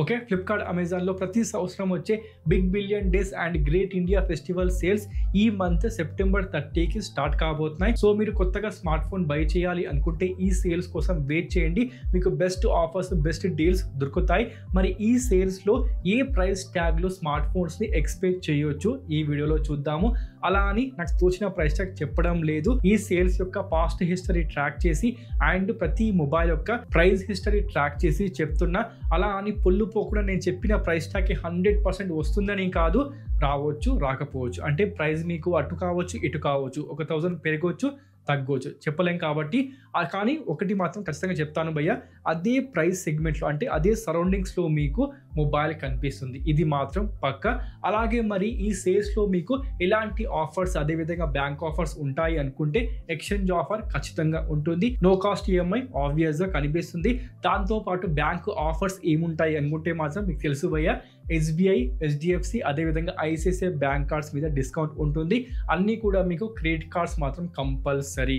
Okay, Flipkart అమెజాన్లో ప్రతి సంవత్సరం వచ్చే big billion days and great India festival sales ఈ మంత్ సెప్టెంబర్ 30కి స్టార్ట్ కాబోతున్నాయి. సో మీరు కొత్తగా స్మార్ట్ ఫోన్ బై చేయాలి అనుకుంటే ఈ సేల్స్ కోసం వెయిట్ చేయండి. మీకు బెస్ట్ ఆఫర్స్, బెస్ట్ డీల్స్ దొరుకుతాయి. మరి ఈ సేల్స్లో ఏ ప్రైస్ ట్యాగ్లో స్మార్ట్ ఫోన్స్ని ఎక్స్పెక్ట్ చేయొచ్చు ఈ వీడియోలో చూద్దాము. అలా అని నాకు తోచిన ప్రైస్ ట్యాగ్ చెప్పడం లేదు. ఈ సేల్స్ యొక్క పాస్ట్ హిస్టరీ ట్రాక్ చేసి అండ్ ప్రతి మొబైల్ యొక్క ప్రైస్ హిస్టరీ ట్రాక్ చేసి చెప్తున్నా. అలా అని పోకుండా నేను చెప్పిన ప్రైస్ ట్యాగ్కి 100% వస్తుందని కాదు, రావచ్చు రాకపోవచ్చు. అంటే ప్రైస్ మీకు అటు కావచ్చు ఇటు కావచ్చు, 1000 పెరగవచ్చు తగ్గవచ్చు, చెప్పలేం. కాబట్టి కానీ ఒకటి మాత్రం ఖచ్చితంగా చెప్తాను భయ్య, అదే ప్రైస్ సెగ్మెంట్లో అంటే అదే సరౌండింగ్స్లో మీకు మొబైల్ కనిపిస్తుంది, ఇది మాత్రం పక్క. అలాగే మరి ఈ సేల్స్లో మీకు ఎలాంటి ఆఫర్స్, అదేవిధంగా బ్యాంక్ ఆఫర్స్ ఉంటాయి అనుకుంటే ఎక్స్చేంజ్ ఆఫర్ ఖచ్చితంగా ఉంటుంది. నో కాస్ట్ ఈఎంఐ ఆబ్వియస్గా కనిపిస్తుంది. దాంతోపాటు బ్యాంక్ ఆఫర్స్ ఏముంటాయి అనుకుంటే మాత్రం మీకు తెలుసు భయ్య, ఎస్బీఐ, హెచ్డిఎఫ్సి, అదేవిధంగా ఐసిఐసిఐ బ్యాంక్ కార్డ్స్ మీద డిస్కౌంట్ ఉంటుంది. అన్నీ కూడా మీకు క్రెడిట్ కార్డ్స్ మాత్రం కంపల్సరీ.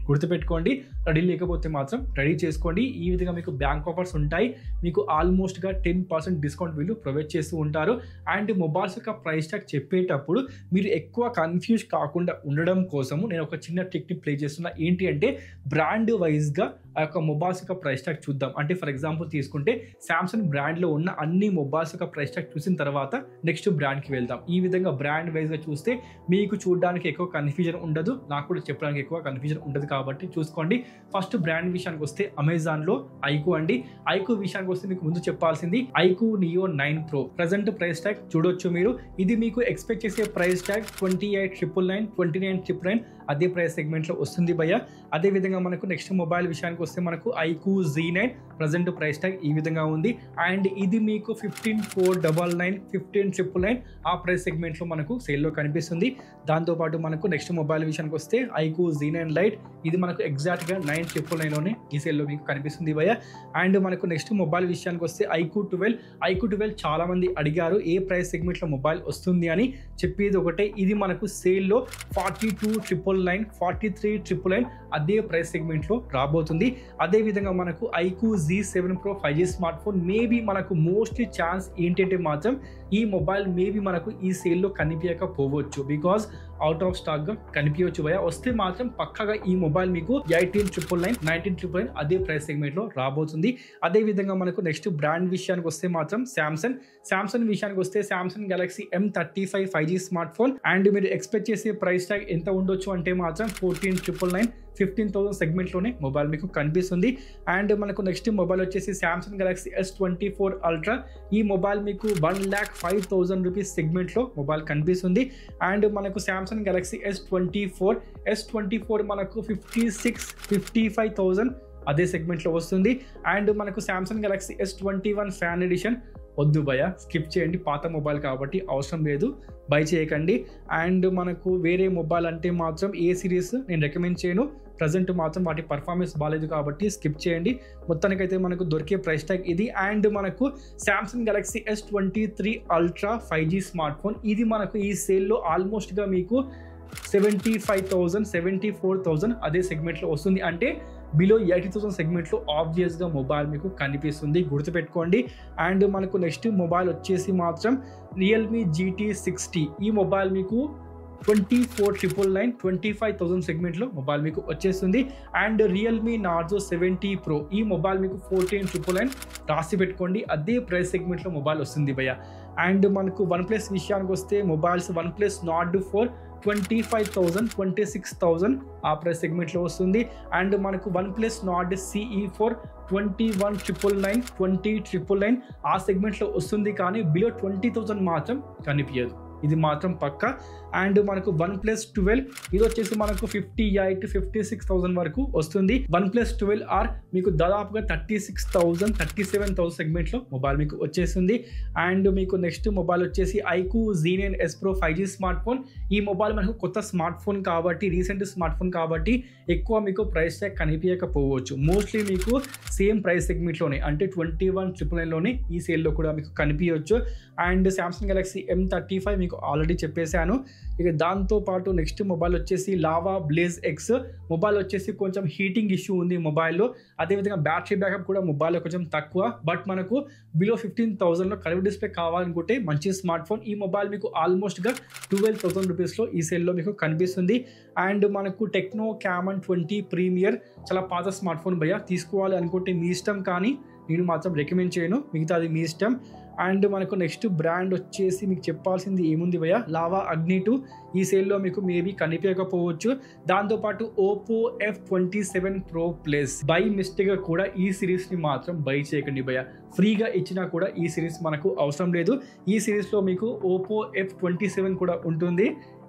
గుర్తుపెట్టుకోండి, రెడీ లేకపోతే మాత్రం రెడీ చేసుకోండి. ఈ విధంగా మీకు బ్యాంక్ ఆఫర్స్ ఉంటాయి. మీకు ఆల్మోస్ట్గా 10% డిస్కౌంట్ వీళ్ళు ప్రొవైడ్ చేస్తూ ఉంటారు. అండ్ మొబైల్స్ యొక్క ప్రైస్ ట్యాగ్ చెప్పేటప్పుడు మీరు ఎక్కువ కన్ఫ్యూజ్ కాకుండా ఉండడం కోసము నేను ఒక చిన్న టెక్నిక్ ప్లే చేస్తున్నా. ఏంటి అంటే బ్రాండ్ వైజ్గా ఆ యొక్క మొబైల్స్ యొక్క ప్రైస్ ట్యాగ్ చూద్దాం. అంటే ఫర్ ఎగ్జాంపుల్ తీసుకుంటే శాంసంగ్ బ్రాండ్లో ఉన్న అన్ని మొబైల్స్ యొక్క ప్రైస్ ట్యాగ్ చూసిన తర్వాత నెక్స్ట్ బ్రాండ్కి వెళ్దాం. ఈ విధంగా బ్రాండ్ వైజ్గా చూస్తే మీకు చూడడానికి ఎక్కువ కన్ఫ్యూజన్ ఉండదు, నాకు కూడా చెప్పడానికి ఎక్కువ కన్ఫ్యూజన్ ఉండదు. కాబట్టి చూసుకోండి. ఫస్ట్ బ్రాండ్ విషయానికి వస్తే అమెజాన్లో ఐకు అండి. ఐకు విషయానికి వస్తే మీకు ముందు చెప్పాల్సింది iQOO neo 9 Pro present price tag చూడొచ్చు మీరు. ఇది మీకు ఎక్స్పెక్ట్ చేసే ప్రైస్ ట్యాగ్ 28,999, 29,999 అదే ప్రైస్ సెగ్మెంట్లో వస్తుంది భయ్య. అదేవిధంగా మనకు నెక్స్ట్ మొబైల్ విషయానికి వస్తే మనకు iQOO Z9 present price tag ఈ విధంగా ఉంది. అండ్ ఇది మీకు 15,499, 15,999 ఆ ప్రైస్ సెగ్మెంట్లో మనకు సేల్లో కనిపిస్తుంది. దాంతోపాటు మనకు నెక్స్ట్ మొబైల్ విషయానికి వస్తే ఐకు Z9 Lite, ఇది మనకు ఎగ్జాక్ట్గా 9,999లోనే ఈ సేల్లో మీకు కనిపిస్తుంది భయ్య. అండ్ మనకు నెక్స్ట్ మొబైల్ విషయానికి వస్తే ఐకు 12 చాలా మంది అడిగారు ఏ ప్రైస్ సెగ్మెంట్లో మొబైల్ వస్తుంది అని. చెప్పేది ఒకటే, ఇది మనకు సేల్లో 42,999, 43,999 అదే ప్రైస్ సెగ్మెంట్లో రాబోతుంది. అదేవిధంగా మనకు iQOO Z7 Pro 5G smart phone maybe మనకు మోస్ట్లీ ఛాన్స్ ఏంటంటే మాత్రం ఈ మొబైల్ మేబీ మనకు ఈ సేల్లో కనిపించకపోవచ్చు, బికాజ్ అవుట్ ఆఫ్ స్టాక్గా కనిపించవచ్చు భయ. వస్తే మాత్రం పక్కగా ఈ మొబైల్ మీకు 18,999, 19,999 అదే ప్రైస్ సెగ్మెంట్లో రాబోతుంది. అదేవిధంగా మనకు నెక్స్ట్ బ్రాండ్ విషయానికి వస్తే మాత్రం శాంసంగ్ విషయానికి వస్తే Samsung Galaxy M35 5G smart phone. And మీరు ఎక్స్పెక్ట్ చేసే ప్రైస్ ట్యాగ్ ఎంత ఉండొచ్చు అంటే మాత్రం 14,999, 15,000 సెగ్మెంట్లోనే మొబైల్ మీకు కనిపిస్తుంది. అండ్ మనకు నెక్స్ట్ మొబైల్ వచ్చేసి శాంసంగ్ గెలాక్సీ S24 Ultra. ఈ మొబైల్ మీకు 1,05,000 రూపీస్ సెగ్మెంట్లో మొబైల్ కనిపిస్తుంది. అండ్ మనకు శాంసంగ్ గెలాక్సీ S24 మనకు 56,000-55,000 అదే సెగ్మెంట్లో వస్తుంది. అండ్ మనకు Samsung Galaxy S21 fan edition వద్దు భయ, స్కిప్ చేయండి, పాత మొబైల్ కాబట్టి అవసరం లేదు, బై చేయకండి. అండ్ మనకు వేరే మొబైల్ అంటే మాత్రం ఏ సిరీస్ నేను రికమెండ్ చేయను, ప్రజెంట్ మాత్రం వాటి పర్ఫార్మెన్స్ బాగాలేదు కాబట్టి స్కిప్ చేయండి. మొత్తానికైతే మనకు దొరికే ప్రైస్ ట్యాగ్ ఇది. అండ్ మనకు Samsung Galaxy S23 Ultra 5G smart phone, ఇది మనకు ఈ సేల్లో ఆల్మోస్ట్గా మీకు 75,000, 74,000 అదే సెగ్మెంట్లో వస్తుంది. అంటే బిలో 80,000 సెగ్మెంట్లో ఆబ్వియస్గా మొబైల్ మీకు కనిపిస్తుంది, గుర్తుపెట్టుకోండి. అండ్ మనకు నెక్స్ట్ మొబైల్ వచ్చేసి మాత్రం రియల్మీ GT60. ఈ మొబైల్ మీకు 24,999, 25,000 సెగ్మెంట్లో మొబైల్ మీకు వచ్చేస్తుంది. అండ్ రియల్మీ నార్జో 70 Pro, ఈ మొబైల్ మీకు 14,999 రాసి పెట్టుకోండి, అదే ప్రైస్ సెగ్మెంట్లో మొబైల్ వస్తుంది భయ్య. అండ్ మనకు OnePlus విషయానికి వస్తే మొబైల్స్ OnePlus Nord 4 25,000, 26,000 ఆ ప్రైస్ సెగ్మెంట్లో వస్తుంది. అండ్ మనకు OnePlus Nord CE4 21,999, 20,999 ఆ సెగ్మెంట్లో వస్తుంది. కానీ బిలో 20,000 మాత్రం కనిపించదు, ఇది మాత్రం పక్క. అండ్ మనకు OnePlus 12 ఇది వచ్చేసి మనకు 58,000-56,000 వరకు వస్తుంది. OnePlus 12R మీకు దాదాపుగా 36,000, 37,000 సెగ్మెంట్లో మొబైల్ మీకు వచ్చేస్తుంది. అండ్ మీకు నెక్స్ట్ మొబైల్ వచ్చేసి iQOO Z9S Pro 5G smart phone. ఈ మొబైల్ మనకు కొత్త స్మార్ట్ ఫోన్ కాబట్టి, రీసెంట్ స్మార్ట్ ఫోన్ కాబట్టి ఎక్కువ మీకు ప్రైస్ ట్యాగ్ కనిపించకపోవచ్చు. మోస్ట్లీ మీకు సేమ్ ప్రైస్ సెగ్మెంట్లోనే అంటే 21,999లోనే ఈ సేల్లో కూడా మీకు కనిపించవచ్చు. అండ్ శాంసంగ్ గెలాక్సీ M35 మీకు మీకు ఆల్రెడీ చెప్పేశాను. ఇక దాంతోపాటు నెక్స్ట్ మొబైల్ వచ్చేసి లావా బ్లేజ్ ఎక్స్ మొబైల్ వచ్చేసి కొంచెం హీటింగ్ ఇష్యూ ఉంది మొబైల్లో. అదేవిధంగా బ్యాటరీ బ్యాకప్ కూడా మొబైల్లో కొంచెం తక్కువ. బట్ మనకు బిలో 15,000లో కర్వ్ డిస్ప్లే కావాలనుకుంటే మంచి స్మార్ట్ ఫోన్. ఈ మొబైల్ మీకు ఆల్మోస్ట్గా 12,000 రూపీస్లో ఈ సేల్లో మీకు కనిపిస్తుంది. అండ్ మనకు టెక్నో క్యామన్ 20 ప్రీమియర్ చాలా పాత స్మార్ట్ ఫోన్ భయ్య. తీసుకోవాలి అనుకుంటే మీ ఇష్టం, కానీ నేను మాత్రం రికమెండ్ చేయను, మిగతాది మీ ఇష్టం. అండ్ మనకు నెక్స్ట్ బ్రాండ్ వచ్చేసి మీకు చెప్పాల్సింది ఏముంది భయ్య, లావా అగ్ని 2 ఈ సేల్లో మీకు మేబీ కనిపించకపోవచ్చు. దాంతోపాటు Oppo F27 Pro Plus by మిస్టేక్గా కూడా ఈ సిరీస్ని మాత్రం బై చేయకండి భయ్య. ఫ్రీగా ఇచ్చినా కూడా ఈ సిరీస్ మనకు అవసరం లేదు. ఈ సిరీస్లో మీకు ఓపో F27 కూడా ఉంటుంది.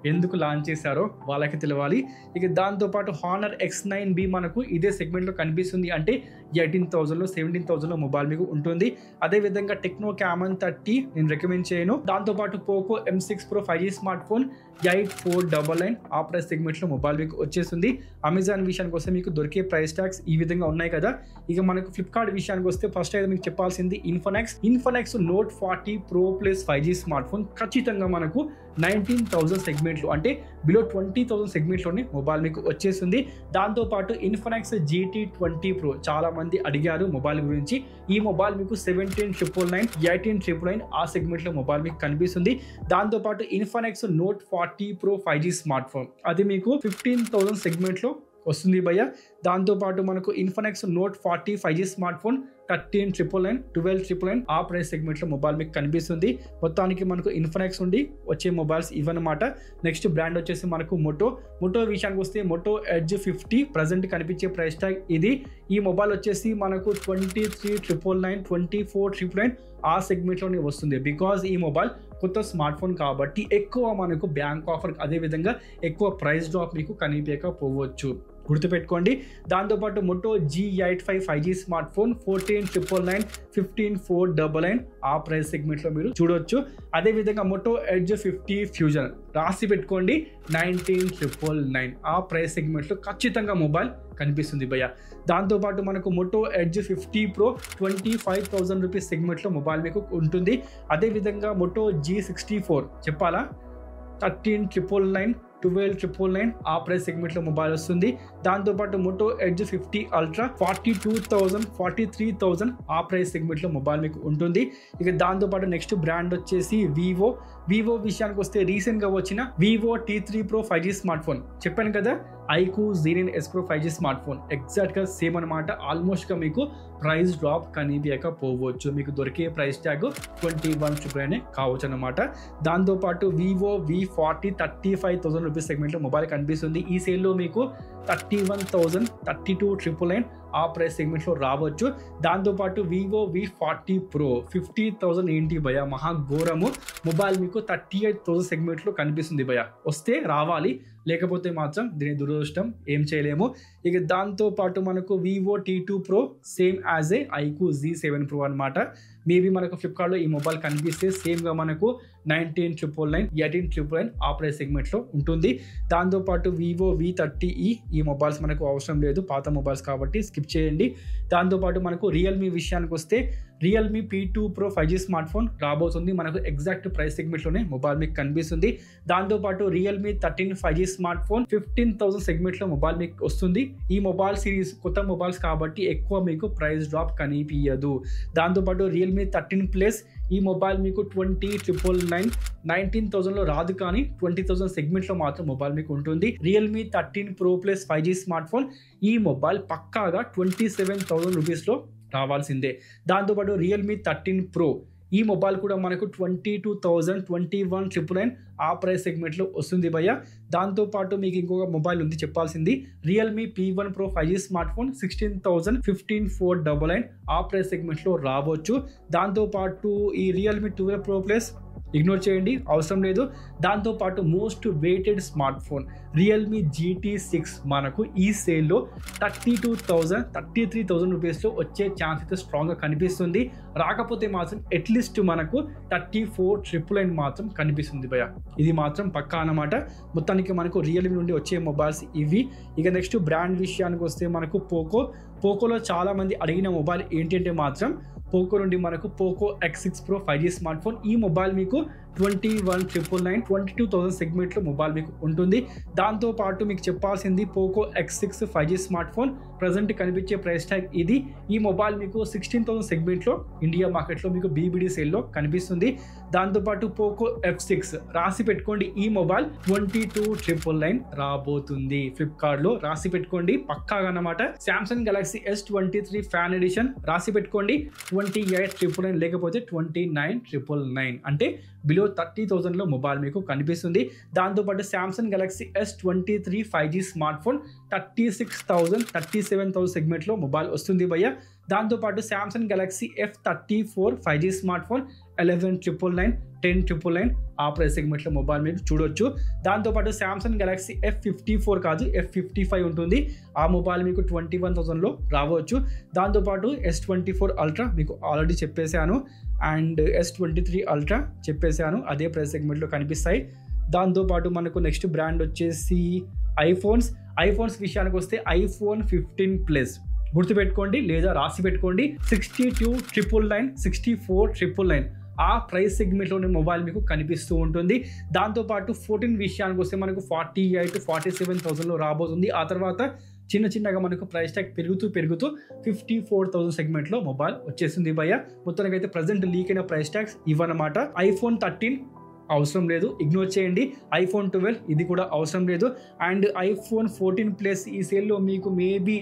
ఎందుకు లాంచ్ చేశారో వాళ్ళకి తెలియాలి. ఇక దాంతోపాటు హానర్ X9B మనకు ఇదే సెగ్మెంట్లో కనిపిస్తుంది. అంటే 18,000లో 17,000లో మొబైల్ మీకు ఉంటుంది. అదేవిధంగా టెక్నో క్యామన్ 30 నేను రికమెండ్ చేయను. దాంతోపాటు Poco M6 Pro 5G smart phone 8499 ఆ ప్రైస్ సెగ్మెంట్లో మొబైల్ మీకు వచ్చేస్తుంది. అమెజాన్ విషయానికి వస్తే మీకు దొరికే ప్రైస్ ట్యాగ్స్ ఈ విధంగా ఉన్నాయి కదా. ఇక మనకు ఫ్లిప్కార్ట్ విషయానికి వస్తే ఫస్ట్ అయితే మీకు చెప్పాల్సింది Infinix note 40 Pro Plus 5G smart phone ఖచ్చితంగా మనకు 19,000 సెగ్మెంట్లు అంటే బిలో 20,000 సెగ్మెంట్లోనే మొబైల్ మీకు వచ్చేస్తుంది. దాంతోపాటు ఇన్ఫినిక్స్ GT20 Pro చాలా మంది అడిగారు మొబైల్ గురించి. ఈ మొబైల్ మీకు 17,999 18,999 ఆ సెగ్మెంట్లో మొబైల్ మీకు కనిపిస్తుంది. దాంతోపాటు Infinix note 40 Pro 5G smart phone అది మీకు 15,000 సెగ్మెంట్లో వస్తుంది భయ్య. దాంతోపాటు మనకు Infinix note 40 5G smart phone 13,999 12,999 ఆ ప్రైస్ సెగ్మెంట్లో మొబైల్ మీకు కనిపిస్తుంది. మొత్తానికి మనకు ఇన్ఫినిక్స్ నుండి వచ్చే మొబైల్స్ ఇవన్నమాట. నెక్స్ట్ బ్రాండ్ వచ్చేసి మనకు మొటో విషయానికి వస్తే మొటో ఎడ్జ్ 50 ప్రజెంట్ కనిపించే ప్రైస్ ట్యాగ్ ఇది. ఈ మొబైల్ వచ్చేసి మనకు 23,999 24,999 ఆ సెగ్మెంట్లోనే వస్తుంది. బికాజ్ ఈ మొబైల్ కొత్త స్మార్ట్ ఫోన్ కాబట్టి ఎక్కువ మనకు బ్యాంక్ ఆఫర్ అదేవిధంగా ఎక్కువ ప్రైస్ డ్రాప్ మీకు కనిపించకపోవచ్చు, గుర్తుపెట్టుకోండి. దాంతోపాటు Moto G85 5G smart phone 14,999 15,499 ఆ ప్రైస్ సెగ్మెంట్లో మీరు చూడొచ్చు. అదేవిధంగా మొటో ఎడ్జ్ 50 ఫ్యూజన్ రాసి పెట్టుకోండి 19,999 ఆ ప్రైస్ సెగ్మెంట్లో ఖచ్చితంగా మొబైల్ కనిపిస్తుంది భయ్య. దాంతోపాటు మనకు మొటో ఎడ్జ్ 50 Pro 25,000 రూపీస్ సెగ్మెంట్లో మొబైల్ మీకు ఉంటుంది. అదేవిధంగా మొటో G64 చెప్పాలా 13,999 12,999 ఆ ప్రైస్ సెగ్మెంట్లో మొబైల్ వస్తుంది. దాంతోపాటు మొటో ఎడ్జ్ 50 అల్ట్రా 42,000 43,000 ఆ ప్రైస్ సెగ్మెంట్లో మొబైల్ మీకు ఉంటుంది. ఇక దాంతోపాటు నెక్స్ట్ బ్రాండ్ వచ్చేసి వివో విషయానికి వస్తే రీసెంట్గా వచ్చిన Vivo T3 Pro 5G smart phone చెప్పాను కదా, iQOO Z9S Pro 5G smart phone ఎగ్జాక్ట్గా సేమ్ అనమాట. ఆల్మోస్ట్గా మీకు ప్రైస్ డ్రాప్ కనిపించకపోవచ్చు, మీకు దొరికే ప్రైస్ ట్యాగ్ 21,999 కావచ్చు అనమాట. దాంతోపాటు వివో V40 35,000 రూపీస్ సెగ్మెంట్లో మొబైల్ కనిపిస్తుంది. ఈ సేల్లో మీకు 31,000 32,999 ఆ ప్రైస్ సెగ్మెంట్లో రావచ్చు. దాంతోపాటు వివో V40 Pro 50,000 ఏంటి భయ, మహా ఘోరము. మొబైల్ మీకు 38,000 సెగ్మెంట్లో కనిపిస్తుంది భయ. వస్తే రావాలి, లేకపోతే మాత్రం దీని దురదృష్టం, ఏం చేయలేము. ఇక దాంతోపాటు మనకు Vivo T2 Pro same as a iQOO Z7 Pro అనమాట. మేబీ మనకు ఫ్లిప్కార్ట్లో ఈ మొబైల్ కనిపిస్తే సేమ్గా మనకు 19,999 18,999 ఆ ప్రైస్ సెగ్మెంట్లో ఉంటుంది. దాంతోపాటు వివో V30e ఈ మొబైల్స్ మనకు అవసరం లేదు, పాత మొబైల్స్ కాబట్టి స్కిప్ చేయండి. దాంతోపాటు మనకు రియల్మీ విషయానికి వస్తే Realme P2 Pro 5G smart phone రాబోతుంది. మనకు ఎగ్జాక్ట్ ప్రైస్ సెగ్మెంట్లోనే మొబైల్ మీకు కనిపిస్తుంది. దాంతోపాటు రియల్మీ 13 5G స్మార్ట్ ఫోన్ 15,000 సెగ్మెంట్లో మొబైల్ మీకు వస్తుంది. ఈ మొబైల్ సిరీస్ కొత్త మొబైల్స్ కాబట్టి ఎక్కువ మీకు ప్రైస్ డ్రాప్ కనిపించదు. దాంతోపాటు రియల్మీ 13 Plus ఈ మొబైల్ మీకు 20,999 19,000లో రాదు, కానీ 20,000 సెగ్మెంట్లో మాత్రం మొబైల్ మీకు ఉంటుంది. Realme 13 Pro Plus 5G smart phone ఈ మొబైల్ పక్కాగా 27,000 రూపీస్లో రావాల్సిందే. దాంతోపాటు రియల్మీ 13 Pro ఈ మొబైల్ కూడా మనకు 22,000 21,999 ఆ ప్రైస్ సెగ్మెంట్లో వస్తుంది భయ్య. దాంతోపాటు మీకు ఇంకొక మొబైల్ ఉంది చెప్పాల్సింది, Realme P1 Pro 5G smart phone 16,000 15,499 ఆ ప్రైస్ సెగ్మెంట్లో రావచ్చు. దాంతోపాటు ఈ రియల్మీ 12 Pro Plus ఇగ్నోర్ చేయండి, అవసరం లేదు. దాంతోపాటు most weighted smart phone Realme GT6 మనకు ఈ సేల్లో 32,000 33,000 రూపీస్లో వచ్చే ఛాన్స్ అయితే స్ట్రాంగ్గా కనిపిస్తుంది. రాకపోతే మాత్రం అట్లీస్ట్ మనకు 34,999 మాత్రం కనిపిస్తుంది భయ, ఇది మాత్రం పక్కా అన్నమాట. మొత్తానికి మనకు రియల్మీ నుండి వచ్చే మొబైల్స్ ఇవి. ఇక నెక్స్ట్ బ్రాండ్ విషయానికి వస్తే మనకు పోకోలో చాలా మంది అడిగిన మొబైల్ ఏంటి అంటే మాత్రం పోకో నుండి మనకు Poco X6 Pro 5G smart phone. ఈ మొబైల్ మీకు 21,999 22,000 సెగ్మెంట్లో మొబైల్ మీకు ఉంటుంది. దాంతోపాటు మీకు చెప్పాల్సింది Poco X6 5G smart phone present కనిపించే ప్రైస్ ట్యాగ్ ఇది. ఈ మొబైల్ మీకు 16,000 సెగ్మెంట్లో ఇండియా మార్కెట్లో మీకు BBD సేల్లో కనిపిస్తుంది. దాంతోపాటు పోకో F6 రాసి పెట్టుకోండి, ఈ మొబైల్ 22,999 రాబోతుంది. ఫ్లిప్కార్ట్లో రాసి పెట్టుకోండి పక్కాగా అన్నమాట. Samsung Galaxy S23 fan edition రాసి పెట్టుకోండి 28,999 లేకపోతే 29,999 అంటే బిలో 30,000 లో మొబైల్ మీకు కనిపిస్తుంది. దాంతోపాటు Samsung Galaxy S23 5G smart phone 36,000 37,000 సెగ్మెంట్లో మొబైల్ వస్తుంది భయ్య. దాంతోపాటు Samsung Galaxy F34 5G smart phone 11,999 10,999 ఆ ప్రైస్ సెగ్మెంట్లో మొబైల్ మీకు చూడొచ్చు. దాంతోపాటు శాంసంగ్ గెలాక్సీ F54 కాదు F55 ఉంటుంది, ఆ మొబైల్ మీకు 21,000లో రావచ్చు. దాంతోపాటు S24 అల్ట్రా మీకు ఆల్రెడీ చెప్పేశాను అండ్ S23 అల్ట్రా చెప్పేశాను, అదే ప్రైస్ సెగ్మెంట్లో కనిపిస్తాయి. దాంతోపాటు మనకు నెక్స్ట్ బ్రాండ్ వచ్చేసి ఐఫోన్స్ విషయానికి వస్తే iPhone 15 Plus గుర్తుపెట్టుకోండి లేదా రాసి పెట్టుకోండి 62,999 64,999 ఆ ప్రైస్ సెగ్మెంట్లోనే మొబైల్ మీకు కనిపిస్తూ ఉంటుంది. దాంతోపాటు 14 విషయానికి వస్తే మనకు 48,000-47,000లో రాబోతుంది. ఆ తర్వాత చిన్నగా మనకు ప్రైస్ ట్యాగ్ పెరుగుతూ 54,000 సెగ్మెంట్లో మొబైల్ వచ్చేసింది భయ్య. మొత్తానికి అయితే ప్రజెంట్ లీక్ అయిన ప్రైస్ ట్యాగ్స్ ఇవన్నమాట. iPhone 13 అవసరం లేదు, ఇగ్నోర్ చేయండి. iPhone 12 ఇది కూడా అవసరం లేదు. అండ్ iPhone 14 Plus ఈ సేల్లో మీకు మేబీ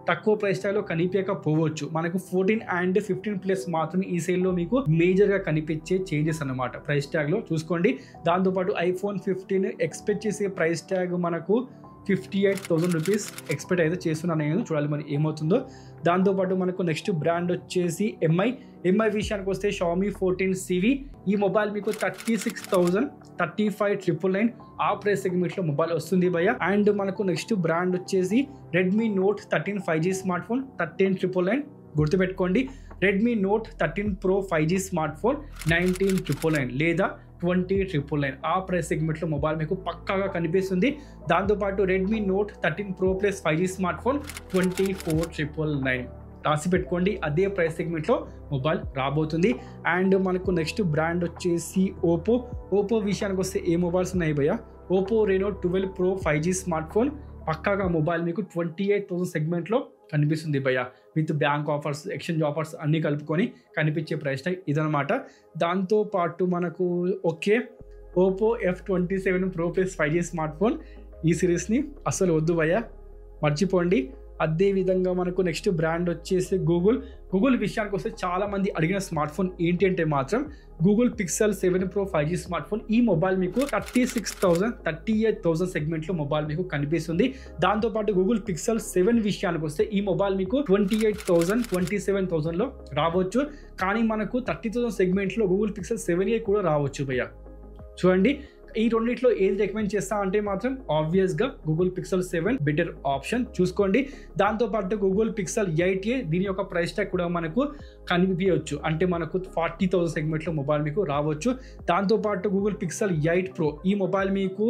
తక్కువ ప్రైస్ ట్యాగ్లో కనిపించకపోవచ్చు. మనకు 14 అండ్ 15 Plus మాత్రమే ఈ సేల్లో మీకు మేజర్గా కనిపించే చేంజెస్ అన్నమాట ప్రైస్ ట్యాగ్లో చూసుకోండి. దాంతోపాటు iPhone 15 ఎక్స్పెక్ట్ చేసే ప్రైస్ ట్యాగ్ మనకు 58,000 రూపీస్ ఎక్స్పెక్ట్ అయితే చేస్తున్నాను నేను, చూడాలి మరి ఏమవుతుందో. దాంతోపాటు మనకు నెక్స్ట్ బ్రాండ్ వచ్చేసి ఎంఐ విషయానికి వస్తే Xiaomi 14CV ఈ మొబైల్ మీకు 36,000 35,999 ఆ ప్రైస్ సెగ్మెంట్లో మొబైల్ వస్తుంది భయ్య. అండ్ మనకు నెక్స్ట్ బ్రాండ్ వచ్చేసి Redmi Note 13 5G smart phone 13,999 గుర్తుపెట్టుకోండి. Redmi Note 13 Pro 5G smart phone 19,999 లేదా 20,999 ఆ ప్రైస్ సెగ్మెంట్లో మొబైల్ మీకు పక్కాగా కనిపిస్తుంది. దాంతోపాటు Redmi Note 13 Pro Plus 5G smart phone 24,999 రాసి పెట్టుకోండి, అదే ప్రైస్ సెగ్మెంట్లో మొబైల్ రాబోతుంది. అండ్ మనకు నెక్స్ట్ బ్రాండ్ వచ్చేసి ఓపో విషయానికి వస్తే ఏ మొబైల్స్ ఉన్నాయి భయ్య? Oppo Reno 12 Pro 5G smart phone పక్కాగా మొబైల్ మీకు 28,000 సెగ్మెంట్లో కనిపిస్తుంది భయ్య. With bank offers exchange offers అన్నీ కలుపుకొని కనిపించే ప్రైస్ ట్యాగ్ ఇదనమాట. దాంతోపాటు మనకు Oppo F27 Pro Plus 5G smart phone ఈ సిరీస్ని అస్సలు వద్దు భయ్య, మర్చిపోండి. అదేవిధంగా మనకు నెక్స్ట్ బ్రాండ్ వచ్చేసి గూగుల్ విషయానికి వస్తే చాలా మంది అడిగిన స్మార్ట్ ఫోన్ ఏంటి అంటే మాత్రం Google Pixel 7 Pro 5G smart phone. ఈ మొబైల్ మీకు 36,000 38,000 సెగ్మెంట్లో మొబైల్ మీకు కనిపిస్తుంది. దాంతోపాటు Google Pixel 7 విషయానికి వస్తే ఈ మొబైల్ మీకు 28,000 27,000లో రావచ్చు. కానీ మనకు 30,000 సెగ్మెంట్లో Google Pixel 7a కూడా రావచ్చు భయ్య. చూడండి ఈ రెండిట్లో ఏది రికమెండ్ చేస్తా అంటే మాత్రం ఆబ్వియస్గా Google Pixel 7 బెటర్ ఆప్షన్ చూసుకోండి. దాంతోపాటు Google Pixel 8a దీని యొక్క ప్రైస్ ట్యాగ్ కూడా మనకు కనిపించవచ్చు, అంటే మనకు 40,000 సెగ్మెంట్లో మొబైల్ మీకు రావచ్చు. దాంతోపాటు Google Pixel 8 Pro ఈ మొబైల్ మీకు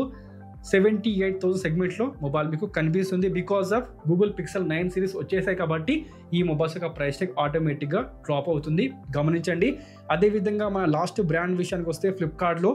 78,000 సెగ్మెంట్లో మొబైల్ మీకు కనిపిస్తుంది. Because of Google Pixel 9 series వచ్చేసాయి కాబట్టి ఈ మొబైల్స్ యొక్క ప్రైస్ ట్యాగ్ ఆటోమేటిక్గా డ్రాప్ అవుతుంది, గమనించండి. అదేవిధంగా మన లాస్ట్ బ్రాండ్ విషయానికి వస్తే ఫ్లిప్కార్ట్లో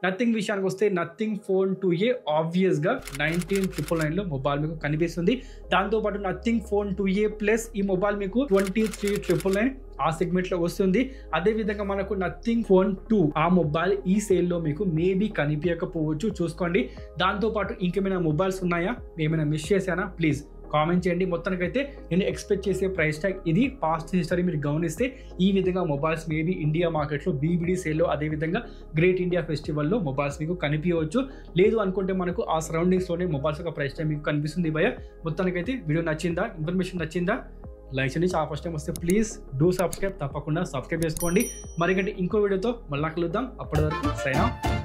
నథింగ్ విషయానికి వస్తే నథింగ్ ఫోన్ 2a ఆబ్వియస్గా 19,999లో మొబైల్ మీకు కనిపిస్తుంది. దాంతోపాటు నథింగ్ ఫోన్ 2a ప్లస్ ఈ మొబైల్ మీకు 23,999 ఆ సెగ్మెంట్లో వస్తుంది. అదేవిధంగా మనకు నథింగ్ ఫోన్ 2 ఆ మొబైల్ ఈ సేల్లో మీకు మేబీ కనిపించకపోవచ్చు, చూసుకోండి. దాంతోపాటు ఇంకేమైనా మొబైల్స్ ఉన్నాయా, ఏమైనా మిస్ చేశానా ప్లీజ్ కామెంట్ చేయండి. మొత్తానికైతే నేను ఎక్స్పెక్ట్ చేసే ప్రైస్ ట్యాగ్ ఇది. పాస్ట్ హిస్టరీ మీరు గమనిస్తే ఈ విధంగా మొబైల్స్ మేబీ ఇండియా మార్కెట్లో BBD సేల్లో అదేవిధంగా గ్రేట్ ఇండియా ఫెస్టివల్లో మొబైల్స్ మీకు కనిపించవచ్చు. లేదు అనుకుంటే మనకు ఆ సరౌండింగ్స్లోనే మొబైల్స్ యొక్క ప్రైస్ ట్యాగ్ మీకు కనిపిస్తుంది భయ్య. మొత్తానికైతే వీడియో నచ్చిందా, ఇన్ఫర్మేషన్ నచ్చిందా, లైక్ చేయండి. చాలా ఫస్ట్ టైం వస్తే ప్లీజ్ డూ సబ్స్క్రైబ్, తప్పకుండా సబ్స్క్రైబ్ చేసుకోండి. మరికంటే ఇంకో వీడియోతో మళ్ళీ కలుద్దాం. అప్పటి వరకు సైన్ ఆఫ్.